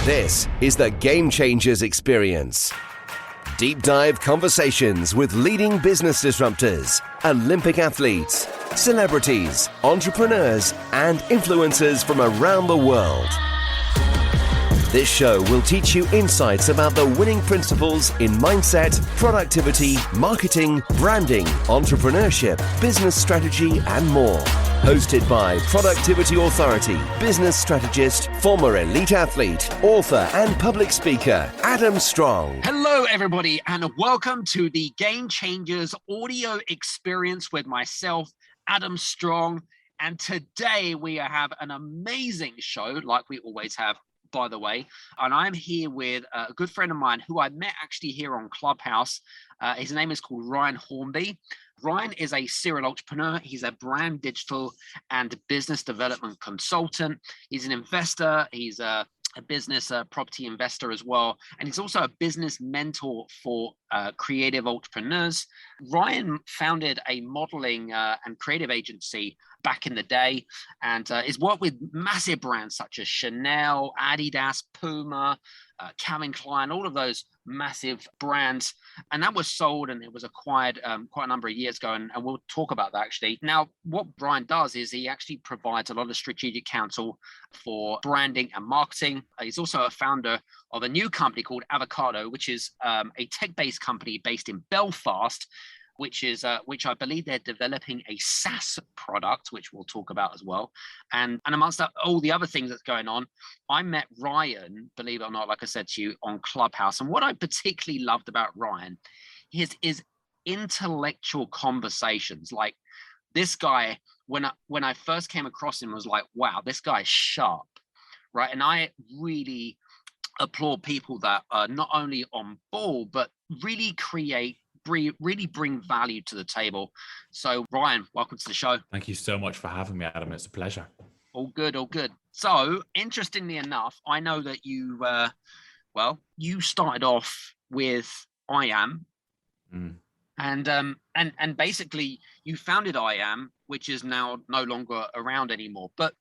This is the Game Changers Experience. Deep dive conversations with leading business disruptors, Olympic athletes, celebrities, entrepreneurs, and influencers from around the world. This show will teach you insights about the winning principles in mindset, productivity, marketing, branding, entrepreneurship, business strategy, and more. Hosted by Productivity Authority, business strategist, former elite athlete, author, and public speaker, Adam Strong. Hello, everybody, and welcome to the Game Changers audio experience with myself, Adam Strong. And today we have an amazing show, like we always have, by the way. And I'm here with a good friend of mine who I met actually here on Clubhouse. His name is called Ryan Hornby. Ryan is a serial entrepreneur. He's a brand, digital, and business development consultant. He's an investor. He's a business property investor as well. And he's also a business mentor for creative entrepreneurs. Ryan founded a modeling and creative agency back in the day, and he's worked with massive brands such as Chanel, Adidas, Puma, Klein, all of those massive brands. And that was sold and it was acquired quite a number of years ago. And we'll talk about that actually. Now, what Brian does is he actually provides a lot of strategic counsel for branding and marketing. He's also a founder of a new company called Avocado, which is a tech-based company based in Belfast, which I believe they're developing a SaaS product, which we'll talk about as well. And amongst all the other things that's going on, I met Ryan, believe it or not, like I said to you, on Clubhouse. And what I particularly loved about Ryan is intellectual conversations. Like this guy, when I first came across him, was like, wow, this guy's sharp, right? And I really applaud people that are not only on ball, but really bring value to the table. So Ryan, welcome to the show. Thank you so much for having me, Adam. It's a pleasure. All good. So interestingly enough, I know that you started off with I Am. And basically you founded I Am, which is now no longer around anymore. But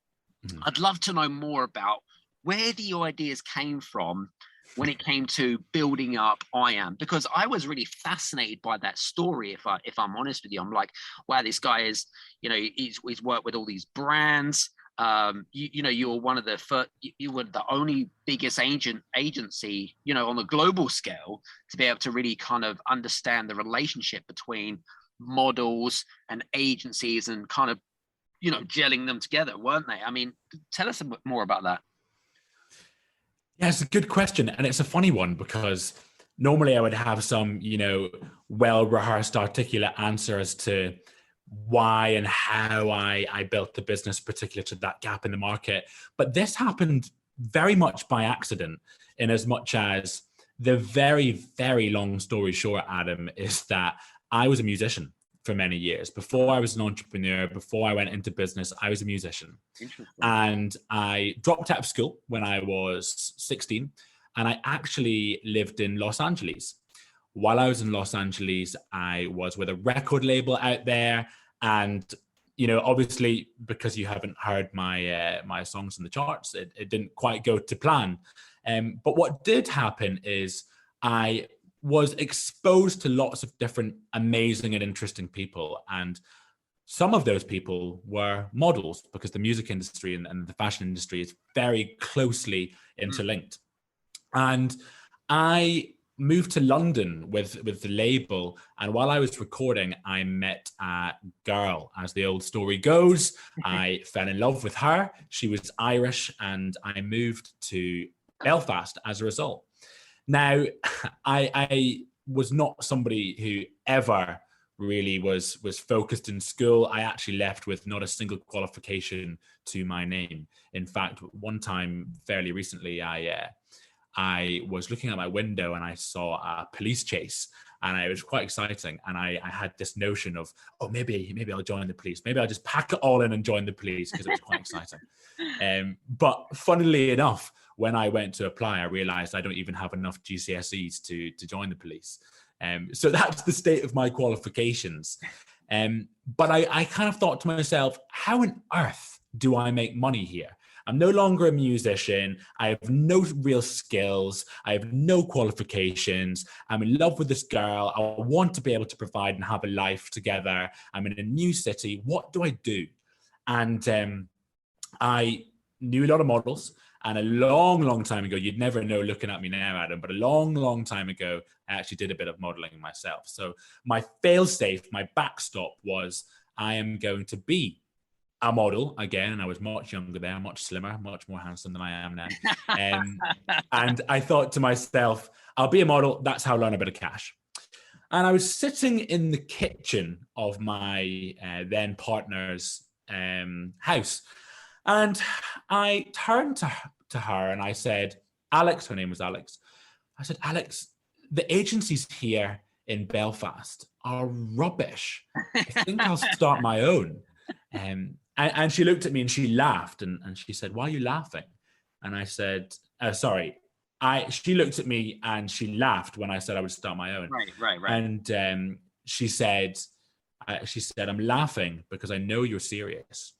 I'd love to know more about where the ideas came from when it came to building up I Am, because I was really fascinated by that story. If I'm honest with you, I'm like, wow, this guy is, he's worked with all these brands. You were one of the first, you were the only biggest agency, on the global scale to be able to really kind of understand the relationship between models and agencies and kind of, gelling them together, weren't they? I mean, tell us a bit more about that. Yeah, it's a good question. And it's a funny one because normally I would have some, well-rehearsed, articulate answer as to why and how I built the business, particularly to that gap in the market. But this happened very much by accident, in as much as the very, very long story short, Adam, is that I was a musician for many years. Before I was an entrepreneur, before I went into business, I was a musician. And I dropped out of school when I was 16, and I actually lived in Los Angeles. While I was in Los Angeles, I was with a record label out there. And, obviously, because you haven't heard my songs in the charts, it didn't quite go to plan. But what did happen is I was exposed to lots of different amazing and interesting people. And some of those people were models, because the music industry and the fashion industry is very closely interlinked. And I moved to London with the label. And while I was recording, I met a girl. As the old story goes, I fell in love with her. She was Irish, and I moved to Belfast as a result. Now, I was not somebody who ever really was focused in school. I actually left with not a single qualification to my name. In fact, one time fairly recently, I was looking out my window and I saw a police chase, and it was quite exciting. And I had this notion of, maybe I'll join the police. Maybe I'll just pack it all in and join the police, because it was quite exciting. But funnily enough, when I went to apply, I realized I don't even have enough GCSEs to join the police. So that's the state of my qualifications. But I kind of thought to myself, how on earth do I make money here? I'm no longer a musician. I have no real skills. I have no qualifications. I'm in love with this girl. I want to be able to provide and have a life together. I'm in a new city. What do I do? And I knew a lot of models. And a long, long time ago, you'd never know looking at me now, Adam, but a long, long time ago, I actually did a bit of modeling myself. So my fail-safe, my backstop was I am going to be a model again. And I was much younger there, much slimmer, much more handsome than I am now. And I thought to myself, I'll be a model. That's how I'll earn a bit of cash. And I was sitting in the kitchen of my then partner's house. And I turned to her and I said, Alex, her name was Alex. I said, Alex, the agencies here in Belfast are rubbish. I think I'll start my own. And she looked at me and she laughed and she said, why are you laughing? And I said, sorry. She looked at me and she laughed when I said I would start my own. Right. And she said, I'm laughing because I know you're serious.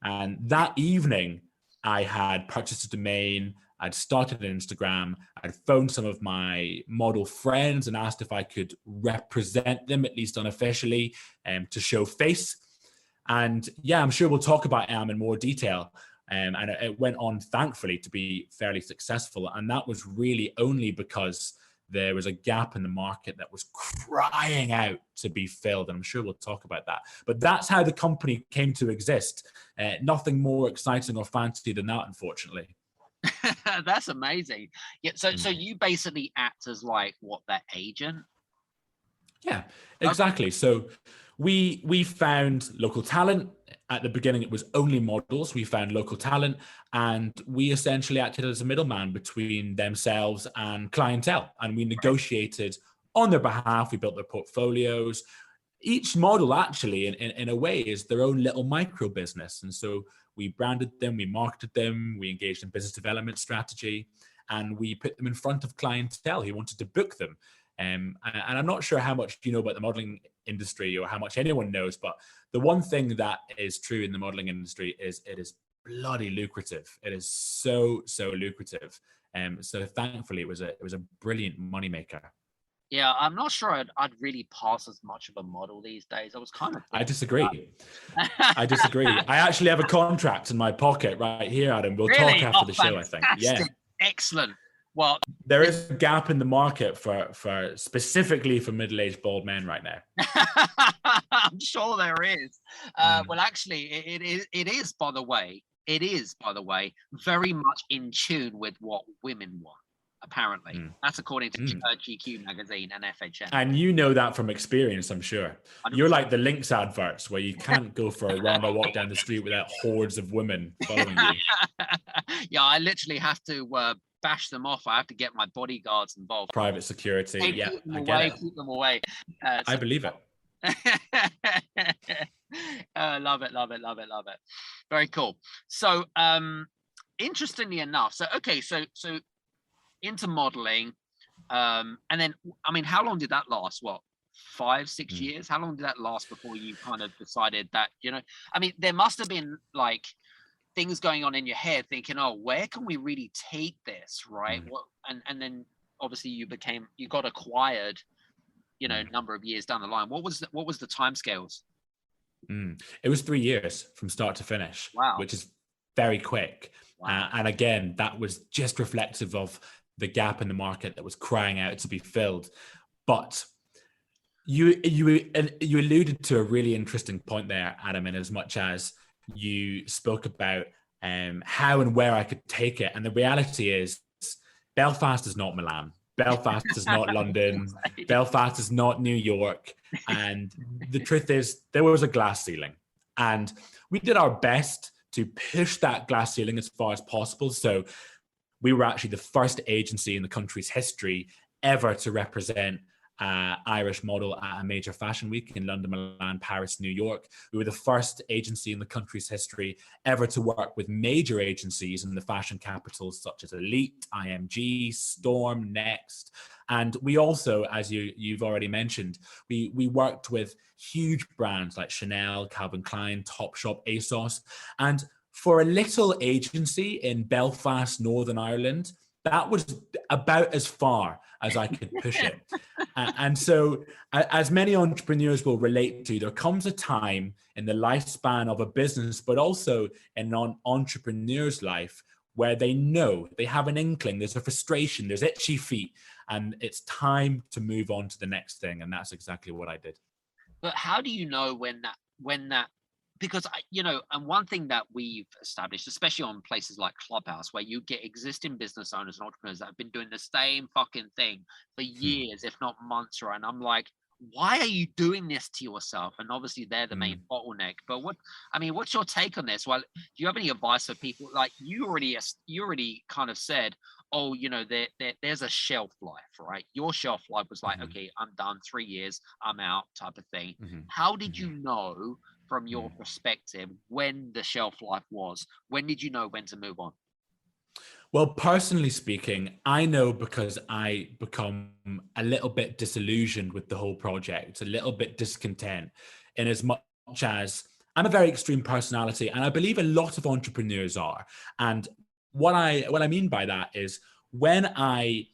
And that evening, I had purchased a domain, I'd started an Instagram, I'd phoned some of my model friends and asked if I could represent them, at least unofficially, to show face. And yeah, I'm sure we'll talk about Am in more detail. And it went on, thankfully, to be fairly successful. And that was really only because there was a gap in the market that was crying out to be filled. And I'm sure we'll talk about that. But that's how the company came to exist. Nothing more exciting or fancy than that, unfortunately. That's amazing. Yeah. So you basically act as like that agent? Yeah, exactly. So we found local talent. At the beginning, it was only models. We found local talent, and we essentially acted as a middleman between themselves and clientele. And we negotiated on their behalf. We built their portfolios. Each model actually, in a way, is their own little micro business. And so we branded them, we marketed them, we engaged in business development strategy, and we put them in front of clientele who wanted to book them. And I'm not sure how much you know about the modeling industry or how much anyone knows, but the one thing that is true in the modeling industry is it is bloody lucrative. It is so lucrative. So thankfully, it was a brilliant moneymaker. Yeah, I'm not sure I'd really pass as much of a model these days. I was kind of... I disagree. I disagree. I actually have a contract in my pocket right here, Adam. We'll really? talk after the show, I think. Yeah. Excellent. Well, there is a gap in the market for specifically for middle-aged bald men right now. I'm sure there is. Well, actually, it is, by the way, very much in tune with what women want, apparently. That's according to GQ magazine and FHM. And you know that from experience, I'm sure. 100%. You're like the Lynx adverts where you can't go for a run or walk down the street without hordes of women following you. Yeah, I literally have to... bash them off. I have to get my bodyguards involved. Private security. Yeah, keep them away. I believe it. Love it. Very cool. So, interestingly enough, so into modeling, and then, I mean, how long did that last? What, 5-6 years? How long did that last before you kind of decided that, I mean, there must have been like things going on in your head thinking, oh, where can we really take this, right? What, and then obviously you got acquired, number of years down the line. What was the timescales? It was 3 years from start to finish. Wow. Which is very quick. Wow. And again, that was just reflective of the gap in the market that was crying out to be filled. But you alluded to a really interesting point there, Adam, in as much as you spoke about how and where I could take it. And the reality is Belfast is not Milan. Belfast is not London. Belfast is not New York. And the truth is there was a glass ceiling. And we did our best to push that glass ceiling as far as possible. So we were actually the first agency in the country's history ever to represent Irish model at a major fashion week in London, Milan, Paris, New York. We were the first agency in the country's history ever to work with major agencies in the fashion capitals such as Elite, IMG, Storm, Next. And we also, as you've already mentioned, we worked with huge brands like Chanel, Calvin Klein, Topshop, ASOS. And for a little agency in Belfast, Northern Ireland, that was about as far as I could push it. And so, as many entrepreneurs will relate to, there comes a time in the lifespan of a business, but also in an entrepreneur's life, where they know, they have an inkling, there's a frustration, there's itchy feet, and it's time to move on to the next thing. And that's exactly what I did. But how do you know when that, because and one thing that we've established, especially on places like Clubhouse, where you get existing business owners and entrepreneurs that have been doing the same fucking thing for years, if not months, right? And I'm like, why are you doing this to yourself? And obviously they're the main bottleneck. But what's your take on this? Well, do you have any advice for people? Like you already kind of said, oh, there's a shelf life, right? Your shelf life was like, okay, I'm done, 3 years, I'm out, type of thing. How did you know, from your perspective, when the shelf life was? When did you know when to move on? Well, personally speaking, I know because I become a little bit disillusioned with the whole project, a little bit discontent, in as much as I'm a very extreme personality, and I believe a lot of entrepreneurs are. And what I mean by that is, when I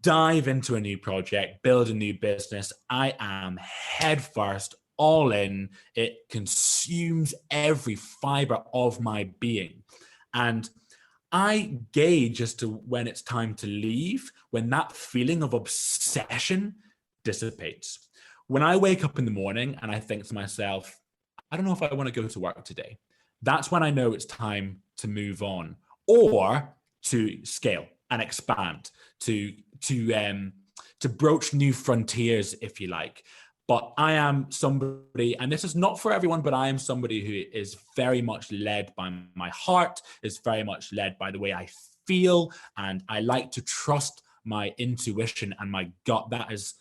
dive into a new project, build a new business, I am headfirst, all in. It consumes every fiber of my being. And I gauge as to when it's time to leave, when that feeling of obsession dissipates. When I wake up in the morning and I think to myself, I don't know if I want to go to work today, that's when I know it's time to move on, or to scale and expand, to broach new frontiers, if you like. But I am somebody, and this is not for everyone, but I am somebody who is very much led by my heart, is very much led by the way I feel, and I like to trust my intuition and my gut. That has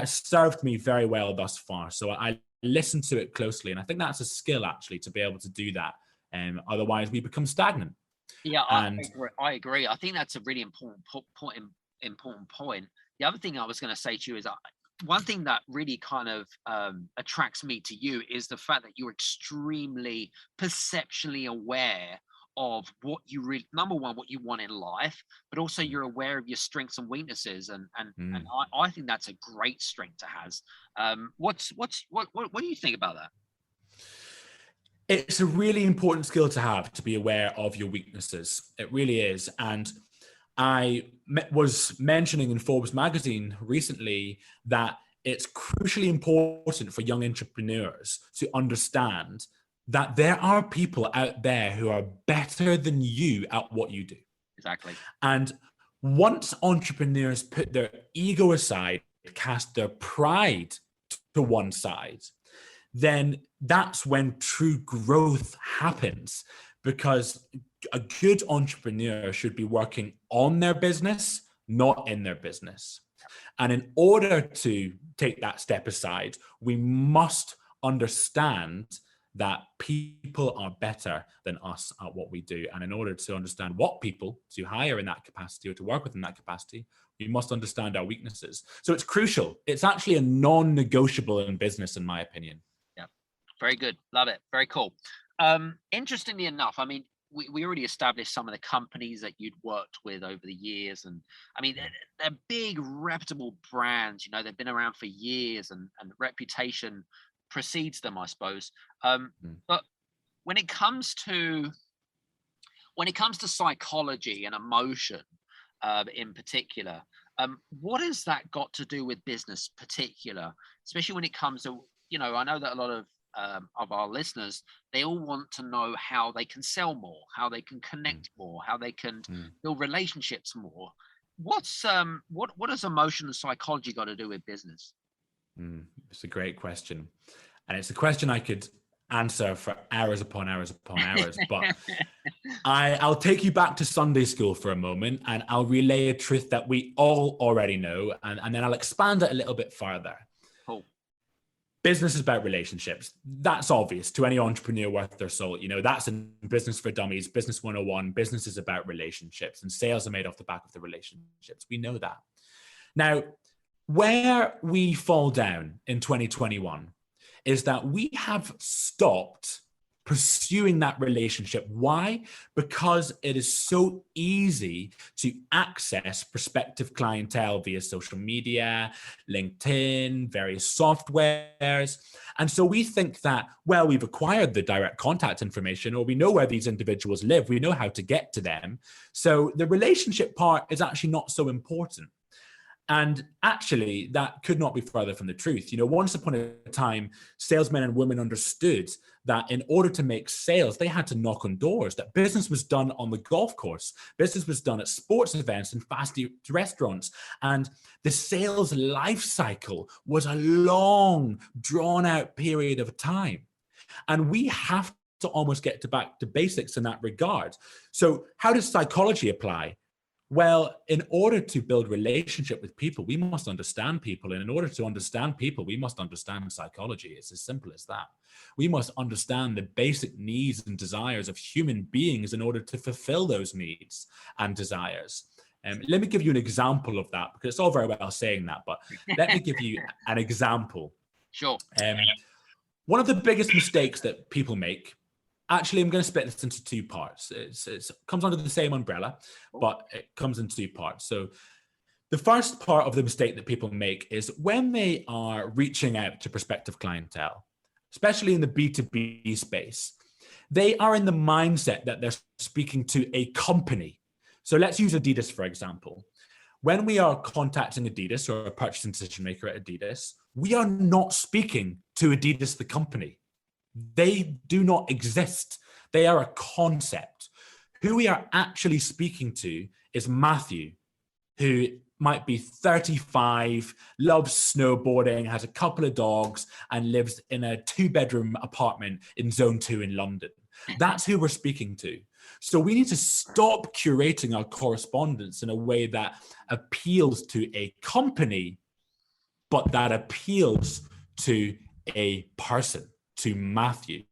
served me very well thus far. So I listen to it closely, and I think that's a skill, actually, to be able to do that. Otherwise, we become stagnant. Yeah, I agree. I think that's a really important point. The other thing I was going to say to you is, one thing that really kind of attracts me to you is the fact that you're extremely perceptually aware of what you really, number one, what you want in life, but also you're aware of your strengths and weaknesses, and I think that's a great strength to have. What do you think about that? It's a really important skill to have, to be aware of your weaknesses. It really is. And I was mentioning in Forbes magazine recently that it's crucially important for young entrepreneurs to understand that there are people out there who are better than you at what you do. Exactly. And once entrepreneurs put their ego aside, cast their pride to one side, then that's when true growth happens. Because a good entrepreneur should be working on their business, not in their business. And in order to take that step aside, we must understand that people are better than us at what we do. And in order to understand what people to hire in that capacity, or to work with in that capacity, we must understand our weaknesses. So it's crucial. It's actually a non-negotiable in business, in my opinion. Yeah, very good. Love it. Very cool. Interestingly enough, I mean, we already established some of the companies that you'd worked with over the years, and I mean, they're big, reputable brands. They've been around for years, and reputation precedes them, I suppose. But when it comes to psychology and emotion, in particular, what has that got to do with business, particular, especially when it comes to, I know that a lot of our listeners, they all want to know how they can sell more, how they can connect more, how they can build relationships more. What has emotion and psychology got to do with business? It's a great question, and it's a question I could answer for hours upon hours upon hours. But I'll take you back to Sunday school for a moment, and I'll relay a truth that we all already know, and then I'll expand it a little bit further. Cool. Business is about relationships. That's obvious to any entrepreneur worth their salt. That's in Business for Dummies, Business 101. Business is about relationships, and sales are made off the back of the relationships. We know that. Now, where we fall down in 2021 is that we have stopped pursuing that relationship. Why? Because it is so easy to access prospective clientele via social media, LinkedIn, various softwares. And so we think that, well, we've acquired the direct contact information, or we know where these individuals live, we know how to get to them. So the relationship part is actually not so important. And actually, that could not be further from the truth. You know, once upon a time, salesmen and women understood that in order to make sales, they had to knock on doors, that business was done on the golf course, business was done at sports events and fast food restaurants. And the sales life cycle was a long, drawn out period of time. And we have to almost get back to basics in that regard. So how does psychology apply? Well, in order to build relationship with people, we must understand people. And in order to understand people, we must understand psychology. It's as simple as that. We must understand the basic needs and desires of human beings in order to fulfill those needs and desires. Let me give you an example of that, because it's all very well saying that, but let me give you an example. Sure. One of the biggest mistakes that people make, actually, I'm going to split this into two parts. It comes under the same umbrella, but it comes in two parts. So the first part of the mistake that people make is when they are reaching out to prospective clientele, especially in the B2B space, they are in the mindset that they're speaking to a company. So let's use Adidas, for example. When we are contacting Adidas or a purchasing decision maker at Adidas, we are not speaking to Adidas, the company. They do not exist. They are a concept. Who we are actually speaking to is Matthew, who might be 35, loves snowboarding, has a couple of dogs, and lives in a 2-bedroom apartment in Zone 2 in London. That's who we're speaking to. So we need to stop curating our correspondence in a way that appeals to a company, but that appeals to a person, to Matthew.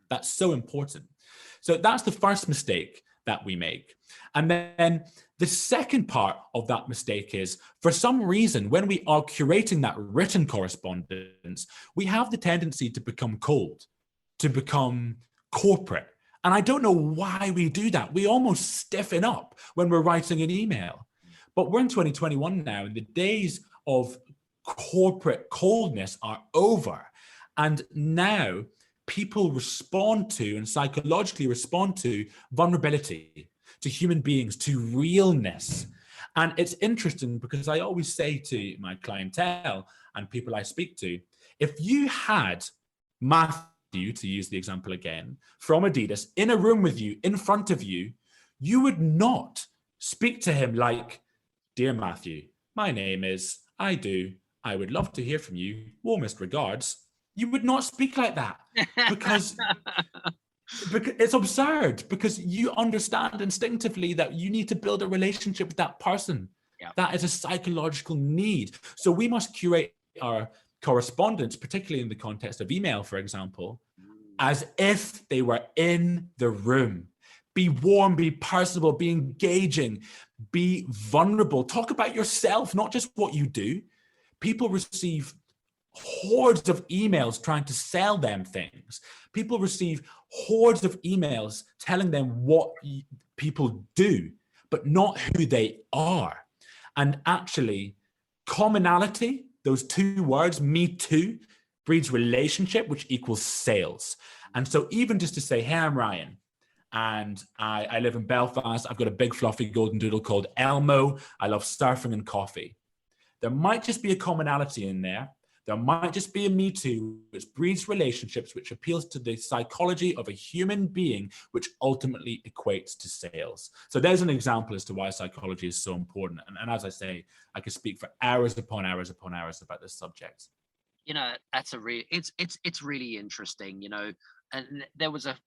That's so important. So that's the first mistake that we make. And then the second part of that mistake is, for some reason, when we are curating that written correspondence, we have the tendency to become cold, to become corporate. And I don't know why we do that. We almost stiffen up when we're writing an email. But we're in 2021 now, and the days of corporate coldness are over. And now people respond to and psychologically respond to vulnerability, to human beings, to realness. And it's interesting because I always say to my clientele and people I speak to, if you had Matthew, to use the example again, from Adidas, in a room with you, in front of you, you would not speak to him like, "Dear Matthew, my name is, I would love to hear from you, warmest regards." You would not speak like that because it's absurd, because you understand instinctively that you need to build a relationship with that person. Yeah. That is a psychological need. So we must curate our correspondence, particularly in the context of email, for example, as if they were in the room. Be warm, be personable, be engaging, be vulnerable. Talk about yourself, not just what you do. People receive hordes of emails trying to sell them things. People receive hordes of emails telling them what people do, but not who they are. And actually, commonality, those two words, me too, breeds relationship, which equals sales. And so even just to say, "Hey, I'm Ryan, and I live in Belfast. I've got a big fluffy golden doodle called Elmo. I love surfing and coffee." There might just be a commonality in there. There might just be a me too, which breeds relationships, which appeals to the psychology of a human being, which ultimately equates to sales. So there's an example as to why psychology is so important. And as I say, I could speak for hours upon hours upon hours about this subject. You know, that's it's really interesting, you know, and there was some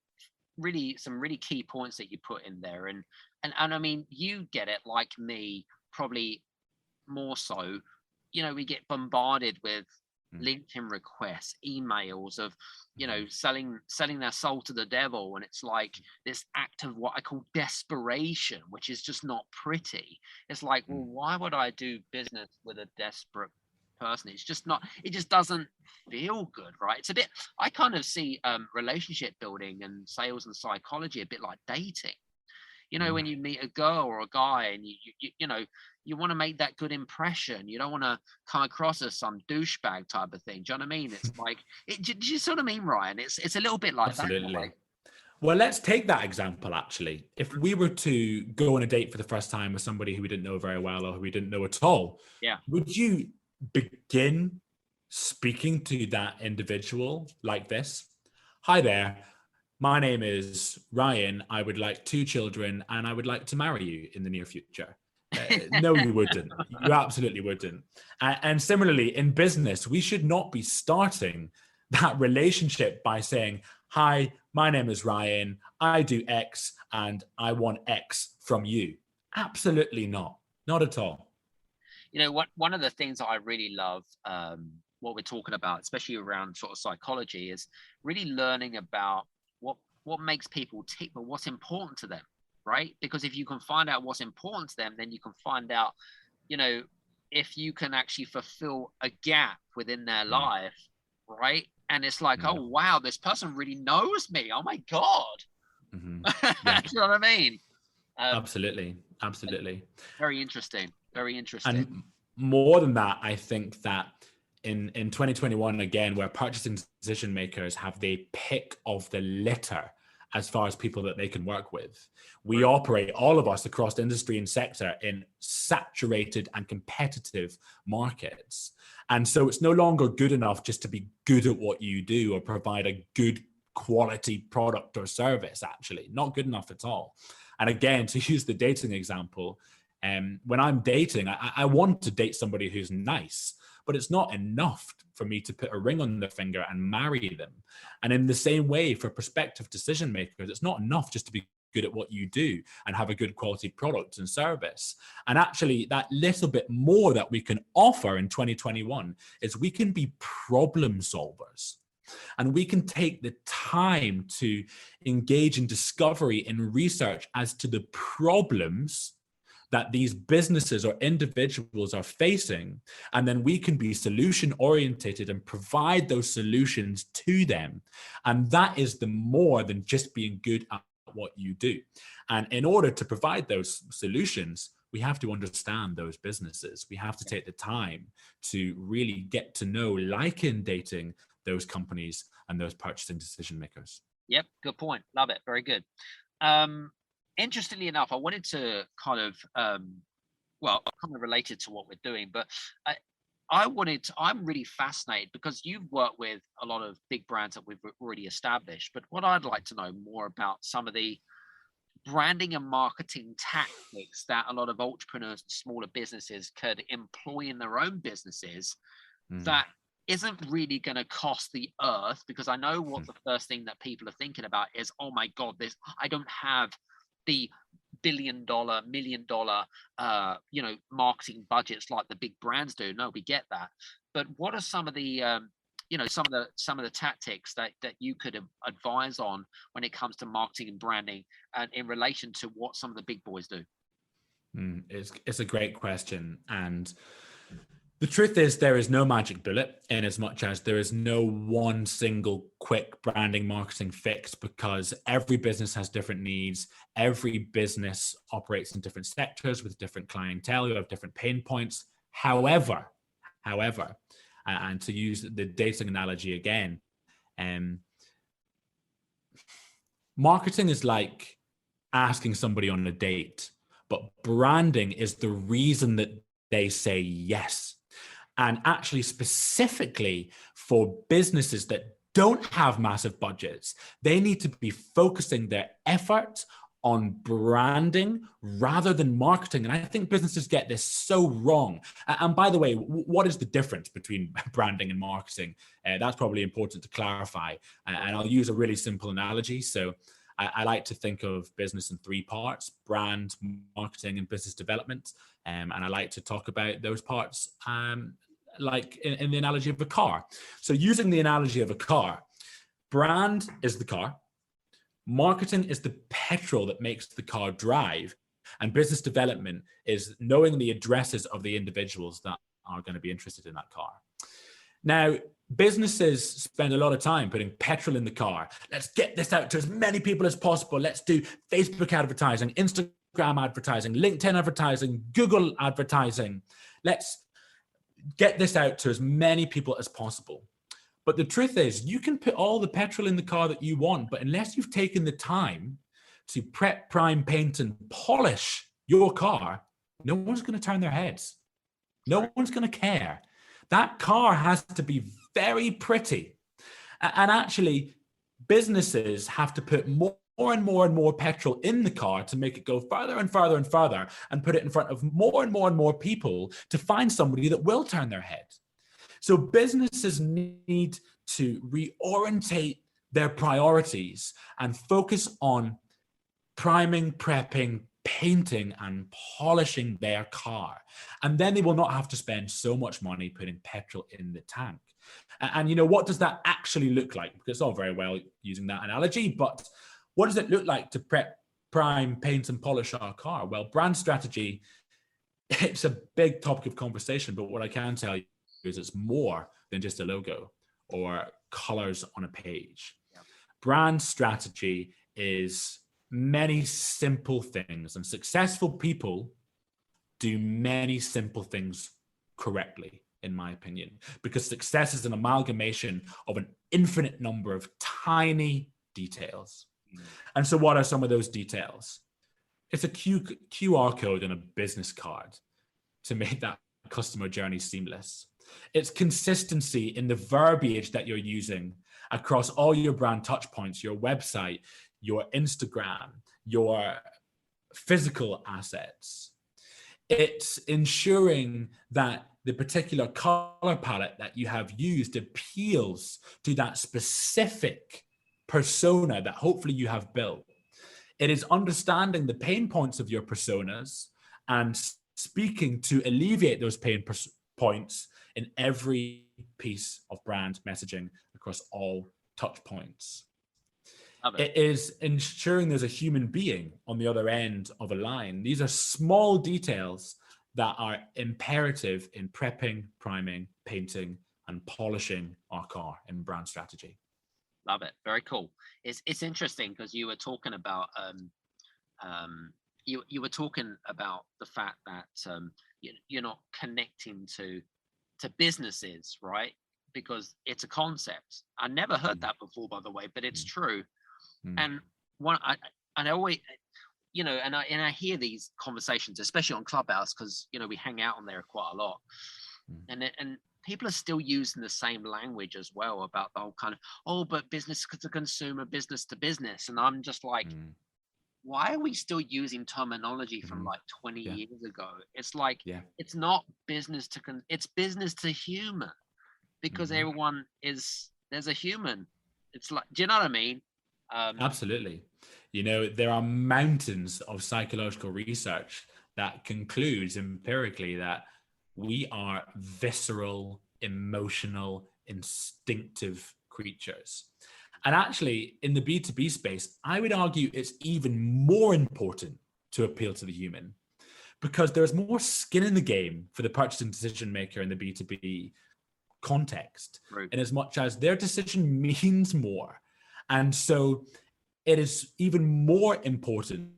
really key points that you put in there. And I mean, you get it like me, probably more so. You know, we get bombarded with LinkedIn requests, emails of, you know, selling their soul to the devil, and it's like this act of what I call desperation, which is just not pretty. It's like, well, why would I do business with a desperate person. It's just not, it just doesn't feel good, right? It's a bit, I kind of see relationship building and sales and psychology a bit like dating. You know, when you meet a girl or a guy and you know, you want to make that good impression. You don't want to come across as some douchebag type of thing. Do you know what I mean? It's like, do you sort of mean, Ryan? It's a little bit like Absolutely. that. Well, let's take that example, actually. If we were to go on a date for the first time with somebody who we didn't know very well or who we didn't know at all, Yeah. would you begin speaking to that individual like this? Hi there. My name is Ryan. I would like 2 children and I would like to marry you in the near future. No, you wouldn't. You absolutely wouldn't. And similarly, in business, we should not be starting that relationship by saying, hi, my name is Ryan. I do X and I want X from you. Absolutely not. Not at all. You know, one of the things that I really love, what we're talking about, especially around sort of psychology, is really learning about what makes people tick, but what's important to them, right? Because if you can find out what's important to them, then you can find out, you know, if you can actually fulfill a gap within their life, right? And it's like, oh wow, this person really knows me. Oh my God. Yeah. You know what I mean? Absolutely. Very interesting. And more than that, I think that in 2021, again, where purchasing decision makers have the pick of the litter as far as people that they can work with, we operate, all of us across the industry and sector, in saturated and competitive markets. And so it's no longer good enough just to be good at what you do or provide a good quality product or service, actually. Not good enough at all. And again, to use the dating example, when I'm dating, I want to date somebody who's nice, but it's not enough for me to put a ring on their finger and marry them. And in the same way, for prospective decision makers, it's not enough just to be good at what you do and have a good quality product and service. And actually, that little bit more that we can offer in 2021 is we can be problem solvers. And we can take the time to engage in discovery and research as to the problems that these businesses or individuals are facing. And then we can be solution orientated and provide those solutions to them. And that is the more than just being good at what you do. And in order to provide those solutions, we have to understand those businesses. We have to take the time to really get to know, like in dating, those companies and those purchasing decision makers. Yep, good point. Love it. Very good. Interestingly enough, I wanted to kind of, kind of related to what we're doing, but I'm really fascinated because you've worked with a lot of big brands that we've already established. But what I'd like to know more about some of the branding and marketing tactics that a lot of entrepreneurs and smaller businesses could employ in their own businesses that isn't really going to cost the earth, because I know what the first thing that people are thinking about is, oh my God, I don't have the $1 billion, $1 million, marketing budgets like the big brands do. No, we get that. But what are some of the, some of the tactics that you could advise on when it comes to marketing and branding, and in relation to what some of the big boys do? It's a great question. And the truth is, there is no magic bullet, in as much as there is no one single quick branding marketing fix, because every business has different needs. Every business operates in different sectors with different clientele who have different pain points. However, and to use the dating analogy again, marketing is like asking somebody on a date, but branding is the reason that they say yes. And actually, specifically for businesses that don't have massive budgets, they need to be focusing their effort on branding rather than marketing. And I think businesses get this so wrong. And by the way, what is the difference between branding and marketing? That's probably important to clarify. And I'll use a really simple analogy. So I like to think of business in 3 parts: brand, marketing, and business development. And I like to talk about those parts like in the analogy of a car. So using the analogy of a car, brand is the car, marketing is the petrol that makes the car drive, and business development is knowing the addresses of the individuals that are going to be interested in that car. Now, businesses spend a lot of time putting petrol in the car. Let's get this out to as many people as possible. Let's do Facebook advertising, Instagram advertising, LinkedIn advertising, Google advertising. Let's get this out to as many people as possible. But the truth is, you can put all the petrol in the car that you want, but unless you've taken the time to prep, prime, paint, and polish your car, no one's going to turn their heads. No one's going to care. That car has to be very pretty. And actually, businesses have to put more and more petrol in the car to make it go further and further and further, and put it in front of more and more people to find somebody that will turn their head. So businesses need to reorientate their priorities and focus on priming, prepping, painting, and polishing their car. And then they will not have to spend so much money putting petrol in the tank. And you know, what does that actually look like? Because it's all very well using that analogy, but what does it look like to prep, prime, paint, and polish our car? Well, brand strategy, it's a big topic of conversation, but what I can tell you is it's more than just a logo or colors on a page. Yeah. Brand strategy is many simple things, and successful people do many simple things correctly, in my opinion, because success is an amalgamation of an infinite number of tiny details. And so what are some of those details? It's a QR code on a business card to make that customer journey seamless. It's consistency in the verbiage that you're using across all your brand touch points, your website, your Instagram, your physical assets. It's ensuring that the particular color palette that you have used appeals to that specific persona that hopefully you have built. It is understanding the pain points of your personas and speaking to alleviate those pain points in every piece of brand messaging across all touch points. It is ensuring there's a human being on the other end of a line. These are small details that are imperative in prepping, priming, painting, and polishing our car in brand strategy. Love it. Very cool. It's interesting because you were talking about you were talking about the fact that you're not connecting to businesses, right? Because it's a concept. I never heard that before, by the way, but it's true. And I always, you know, and I hear these conversations, especially on Clubhouse, because you know we hang out on there quite a lot, and people are still using the same language as well about the whole kind of, but business to consumer, business to business, and I'm just like, why are we still using terminology from like 20 years ago? It's like it's not business to it's business to human, because everyone there's a human. It's like, do you know what I mean? Absolutely. You know, there are mountains of psychological research that concludes empirically that we are visceral, emotional, instinctive creatures. And actually, in the B2B space, I would argue it's even more important to appeal to the human, because there's more skin in the game for the purchasing decision maker in the B2B context, in as much as their decision means more. And so it is even more important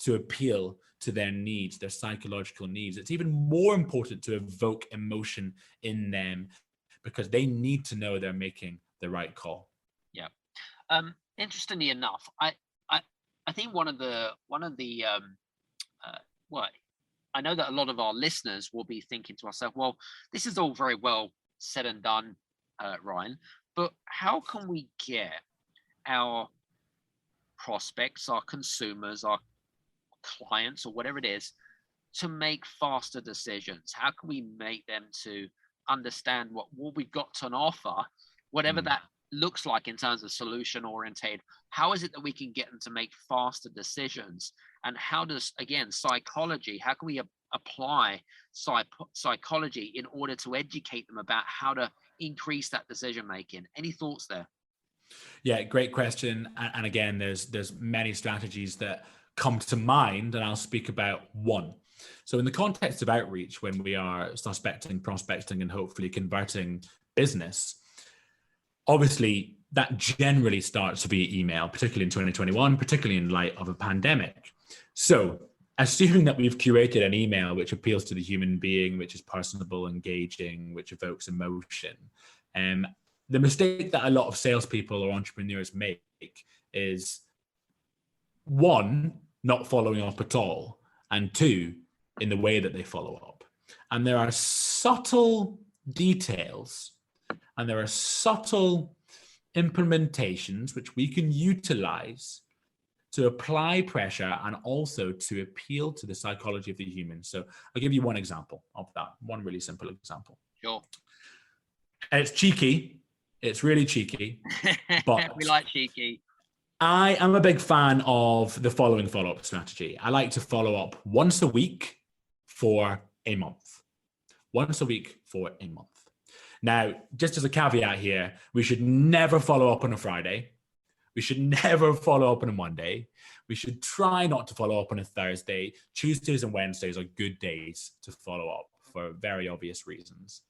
to appeal to their needs, their psychological needs. It's even more important to evoke emotion in them, because they need to know they're making the right call. Yeah. Interestingly enough, I think one of the well, I know that a lot of our listeners will be thinking to ourselves, well, this is all very well said and done, Ryan, but how can we get our prospects, our consumers, our clients, or whatever it is, to make faster decisions? How can we make them to understand what we've got on offer, whatever that looks like in terms of solution oriented? How is it that we can get them to make faster decisions? And how does, again, psychology, how can we apply psychology in order to educate them about how to increase that decision making? Any thoughts there? Yeah, great question. And again, there's many strategies that come to mind, and I'll speak about one. So in the context of outreach, when we are suspecting, prospecting, and hopefully converting business, obviously that generally starts to be email, particularly in 2021, particularly in light of a pandemic. So assuming that we've curated an email which appeals to the human being, which is personable, engaging, which evokes emotion, the mistake that a lot of salespeople or entrepreneurs make is, one, not following up at all, and two, in the way that they follow up. And there are subtle details and there are subtle implementations which we can utilize to apply pressure and also to appeal to the psychology of the human. So I'll give you one example of that, one really simple example. Sure. And it's cheeky. It's really cheeky. But we like cheeky. I am a big fan of the following follow-up strategy. I like to follow up once a week for a month. Once a week for a month. Now, just as a caveat here, we should never follow up on a Friday. We should never follow up on a Monday. We should try not to follow up on a Thursday. Tuesdays and Wednesdays are good days to follow up for very obvious reasons.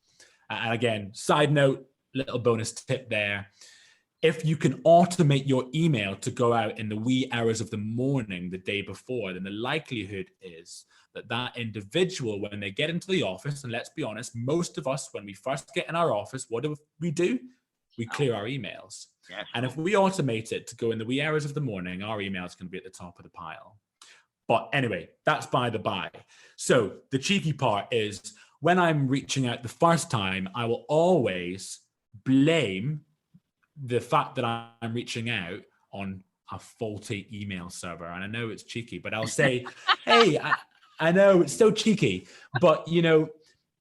And again, side note, little bonus tip there. If you can automate your email to go out in the wee hours of the morning the day before, then the likelihood is that that individual, when they get into the office, and let's be honest, most of us, when we first get in our office, what do? We clear our emails. Yeah, sure. And if we automate it to go in the wee hours of the morning, our email is going to be at the top of the pile. But anyway, that's by the by. So the cheeky part is when I'm reaching out the first time, I will always blame the fact that I'm reaching out on a faulty email server. And I know it's cheeky, but I'll say, hey, I know it's so cheeky, but you know,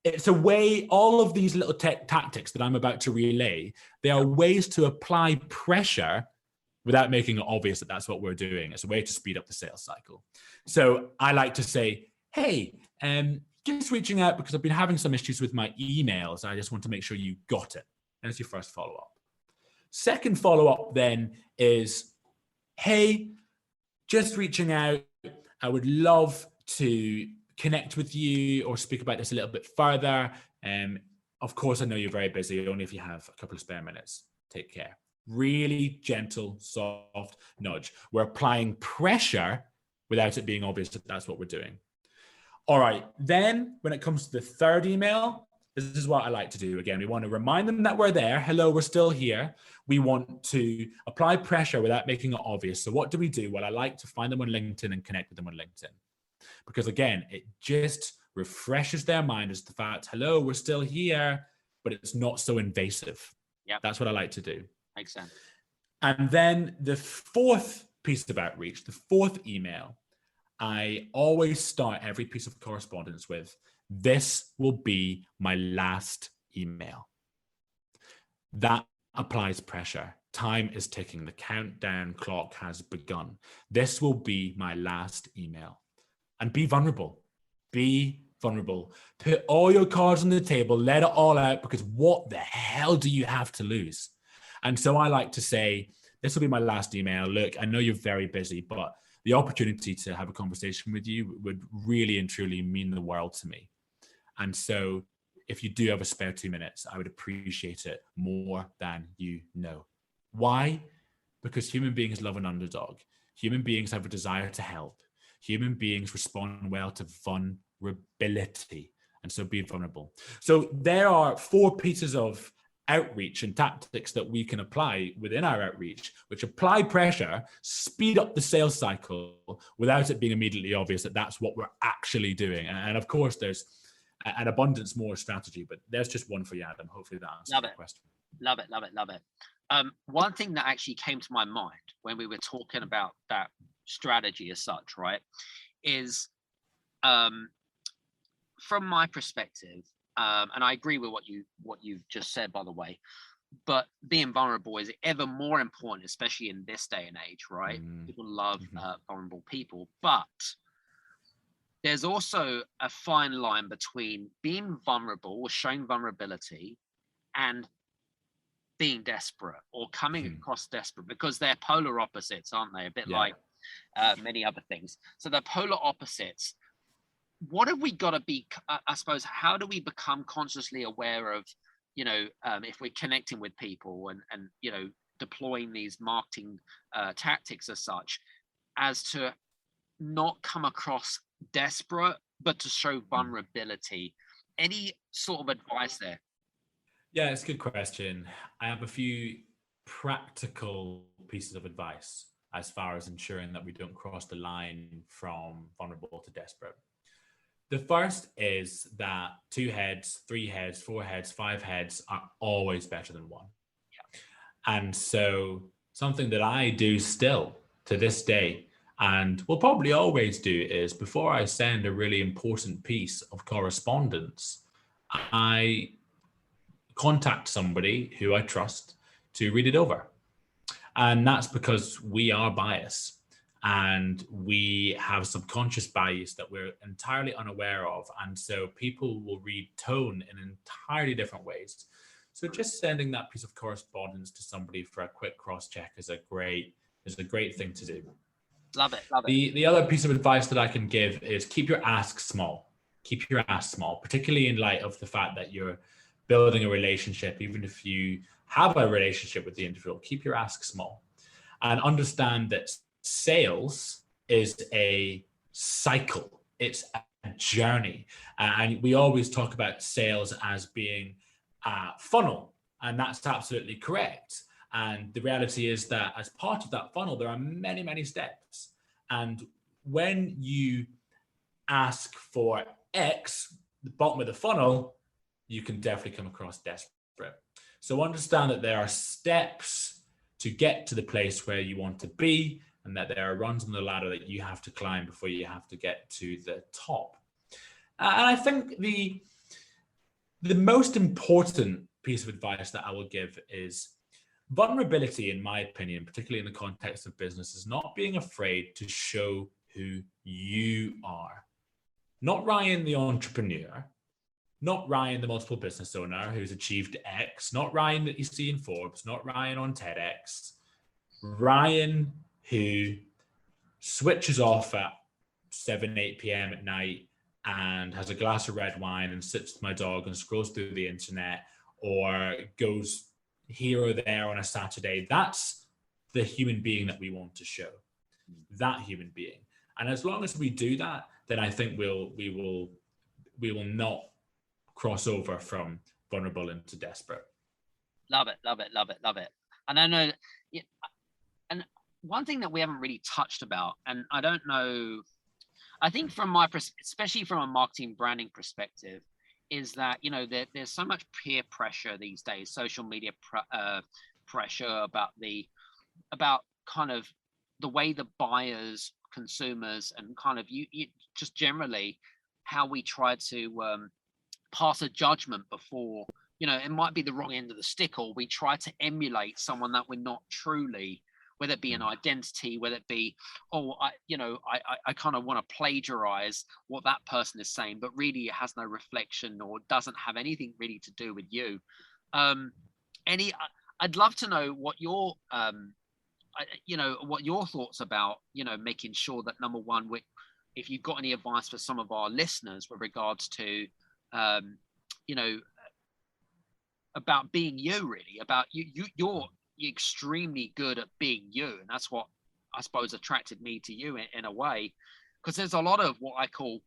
it's a way, all of these little tactics that I'm about to relay, they are ways to apply pressure without making it obvious that that's what we're doing. It's a way to speed up the sales cycle. So I like to say, hey, just reaching out because I've been having some issues with my emails. I just want to make sure you got it. That's your first follow-up. Second follow-up then is, hey, just reaching out. I would love to connect with you or speak about this a little bit further. Of course, I know you're very busy, only if you have a couple of spare minutes. Take care. Really gentle, soft nudge. We're applying pressure without it being obvious that that's what we're doing. All right, then when it comes to the third email, this is what I like to do. Again, we want to remind them that we're there. Hello, we're still here. We want to apply pressure without making it obvious. So what do we do? Well, I like to find them on LinkedIn and connect with them on LinkedIn. Because again, it just refreshes their mind as the fact, hello, we're still here, but it's not so invasive. Yeah, that's what I like to do. Makes sense. And then the fourth piece of outreach, the fourth email, I always start every piece of correspondence with, this will be my last email. That applies pressure. Time is ticking. The countdown clock has begun. This will be my last email. And be vulnerable. Be vulnerable. Put all your cards on the table. Let it all out, because what the hell do you have to lose? And so I like to say, this will be my last email. Look, I know you're very busy, but the opportunity to have a conversation with you would really and truly mean the world to me. And so if you do have a spare 2 minutes, I would appreciate it more than you know. Why? Because human beings love an underdog. Human beings have a desire to help. Human beings respond well to vulnerability. And so be vulnerable. So there are 4 pieces of outreach and tactics that we can apply within our outreach, which apply pressure, speed up the sales cycle without it being immediately obvious that that's what we're actually doing. And of course, there's an abundance more strategy, but there's just one for you, Adam. Hopefully that answers the question. Love it, love it, love it. One thing that actually came to my mind when we were talking about that strategy as such, right, is from my perspective, and I agree with what you've just said, by the way, but being vulnerable is ever more important, especially in this day and age, right? People love vulnerable people, but there's also a fine line between being vulnerable or showing vulnerability and being desperate or coming across desperate, because they're polar opposites, aren't they? A bit like many other things. So they're polar opposites. what have we got to be, I suppose, how do we become consciously aware of, if we're connecting with people and deploying these marketing tactics as such, as to not come across desperate, but to show vulnerability? Any sort of advice there? Yeah, it's a good question. I have a few practical pieces of advice as far as ensuring that we don't cross the line from vulnerable to desperate. The first is that 2 heads, 3 heads, 4 heads, 5 heads are always better than 1. Yeah. And so something that I do still to this day, and will probably always do, is before I send a really important piece of correspondence, I contact somebody who I trust to read it over. And that's because we are biased and we have subconscious bias that we're entirely unaware of. And so people will read tone in entirely different ways. So just sending that piece of correspondence to somebody for a quick cross-check is a great thing to do. Love it. The other piece of advice that I can give is keep your ask small. Keep your ask small, particularly in light of the fact that you're building a relationship. Even if you have a relationship with the individual, keep your ask small and understand that sales is a cycle. It's a journey. And we always talk about sales as being a funnel, and that's absolutely correct. And the reality is that as part of that funnel, there are many, many steps. And when you ask for X, the bottom of the funnel, you can definitely come across desperate. So understand that there are steps to get to the place where you want to be, and that there are rungs on the ladder that you have to climb before you have to get to the top. And I think the most important piece of advice that I will give is vulnerability, in my opinion, particularly in the context of business, is not being afraid to show who you are. Not Ryan, the entrepreneur, not Ryan, the multiple business owner who's achieved X, not Ryan that you see in Forbes, not Ryan on TEDx. Ryan who switches off at 7, 8 p.m. at night and has a glass of red wine and sits with my dog and scrolls through the internet, or goes here or there on a Saturday. That's the human being that we want to show, that human being. And as long as we do that, then I think we will not cross over from vulnerable into desperate. Love it. And I know, and one thing that we haven't really touched about, and I don't know, I think from my especially from a marketing branding perspective, is that there's so much peer pressure these days, social media pressure about kind of the way the buyers, consumers, and kind of you just generally how we try to pass a judgment before, it might be the wrong end of the stick, or we try to emulate someone that we're not truly, whether it be an identity, whether it be, I kind of want to plagiarize what that person is saying, but really it has no reflection or doesn't have anything really to do with you. I'd love to know what your, what your thoughts about, making sure that, number one, if you've got any advice for some of our listeners with regards to, about being you, really, about you're extremely good at being you, and that's what I suppose attracted me to you in a way, because there's a lot of what I call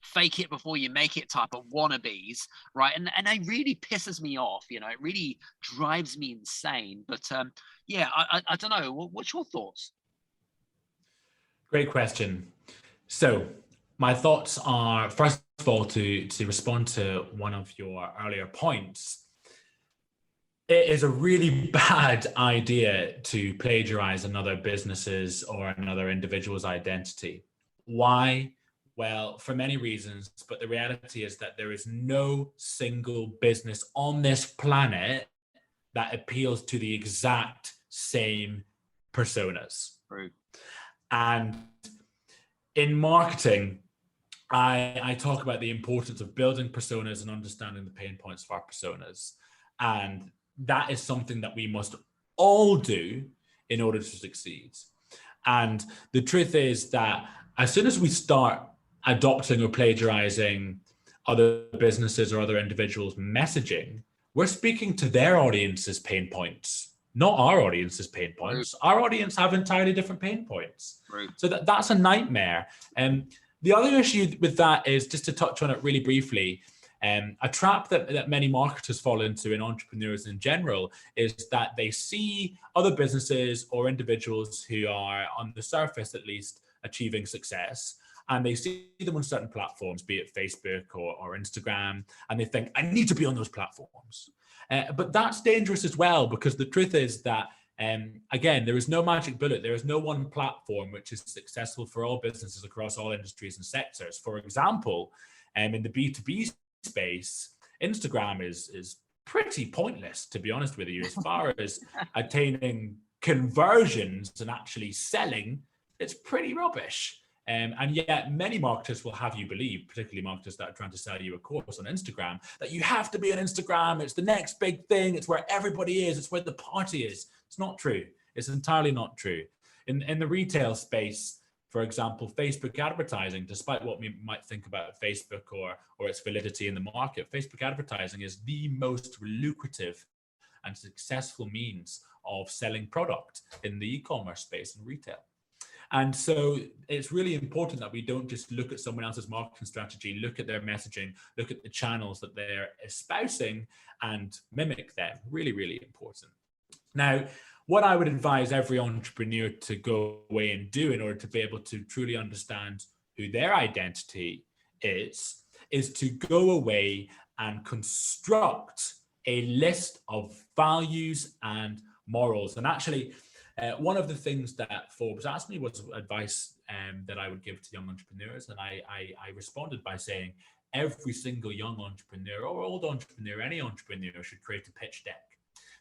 fake it before you make it type of wannabes, right? And it really pisses me off, it really drives me insane. But I don't know, what's your thoughts? Great question. So my thoughts are, first of all, to respond to one of your earlier points, it is a really bad idea to plagiarize another business's or another individual's identity. Why? Well, for many reasons, but the reality is that there is no single business on this planet that appeals to the exact same personas. Right. And in marketing, I talk about the importance of building personas and understanding the pain points of our personas. And that is something that we must all do in order to succeed. And the truth is that as soon as we start adopting or plagiarizing other businesses or other individuals' messaging, we're speaking to their audience's pain points, not our audience's pain points. Our audience have entirely different pain points. So that's a nightmare. The other issue with that is, just to touch on it really briefly, a trap that many marketers fall into, and entrepreneurs in general, is that they see other businesses or individuals who are, on the surface at least, achieving success, and they see them on certain platforms, be it Facebook or Instagram, and they think, I need to be on those platforms. But that's dangerous as well, because the truth is that, again, there is no magic bullet. There is no one platform which is successful for all businesses across all industries and sectors. For example, in the B2B space, Instagram is pretty pointless, to be honest with you, as far as attaining conversions and actually selling. It's pretty rubbish. And yet many marketers will have you believe, particularly marketers that are trying to sell you a course on Instagram, that you have to be on Instagram. It's the next big thing. It's where everybody is. It's where the party is. It's not true. It's entirely not true. In the retail space, for example, Facebook advertising, despite what we might think about Facebook or its validity in the market, Facebook advertising is the most lucrative and successful means of selling product in the e-commerce space and retail. And so it's really important that we don't just look at someone else's marketing strategy, look at their messaging, look at the channels that they're espousing and mimic them. Really, really important. Now, what I would advise every entrepreneur to go away and do in order to be able to truly understand who their identity is to go away and construct a list of values and morals. And actually, one of the things that Forbes asked me was advice that I would give to young entrepreneurs. And I responded by saying, every single young entrepreneur or old entrepreneur, any entrepreneur should create a pitch deck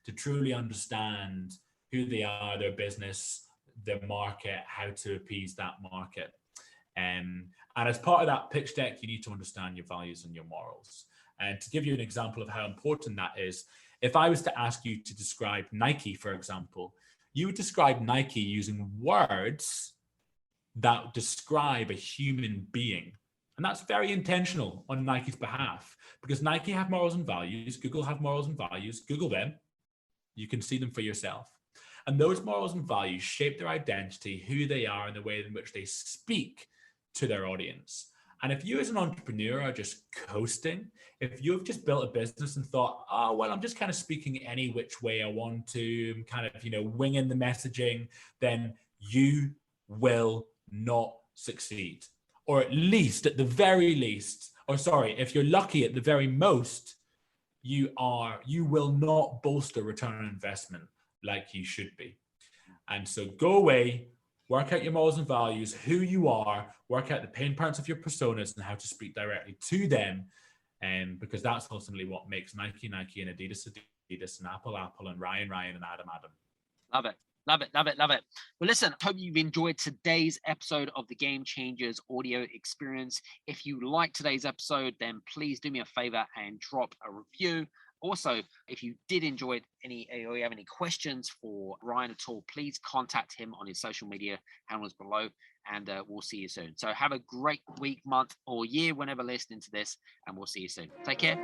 to truly understand who they are, their business, their market, how to appease that market. And as part of that pitch deck, you need to understand your values and your morals. And to give you an example of how important that is, if I was to ask you to describe Nike, for example, you would describe Nike using words that describe a human being. And that's very intentional on Nike's behalf, because Nike have morals and values, Google have morals and values. Google them, you can see them for yourself. And those morals and values shape their identity, who they are, and the way in which they speak to their audience. And if you as an entrepreneur are just coasting, if you've just built a business and thought, oh, well, I'm just kind of speaking any which way I want to, I'm kind of, winging the messaging, then you will not succeed. Or at least, at the very least, if you're lucky, at the very most, you will not bolster return on investment like you should be. And so go away, work out your morals and values, who you are, work out the pain points of your personas and how to speak directly to them. Because that's ultimately what makes Nike, Nike, and Adidas, Adidas, and Apple, Apple, and Ryan, Ryan, and Adam, Adam. Love it. Love it, love it, love it. Well, listen, hope you've enjoyed today's episode of the Game Changers audio experience. If you like today's episode, then please do me a favor and drop a review. Also, if you did enjoy it, or you have any questions for Ryan at all, please contact him on his social media handles below, and we'll see you soon. So have a great week, month, or year whenever listening to this, and we'll see you soon. Take care.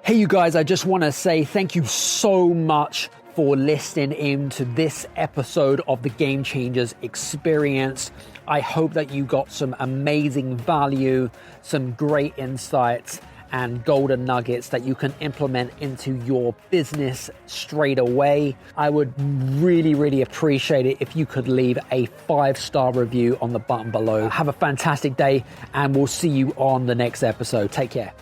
Hey, you guys, I just want to say thank you so much for listening in to this episode of the Game Changers experience. I hope that you got some amazing value, some great insights, and golden nuggets that you can implement into your business straight away. I would really, really appreciate it if you could leave a 5-star review on the button below. Have a fantastic day, and we'll see you on the next episode. Take care.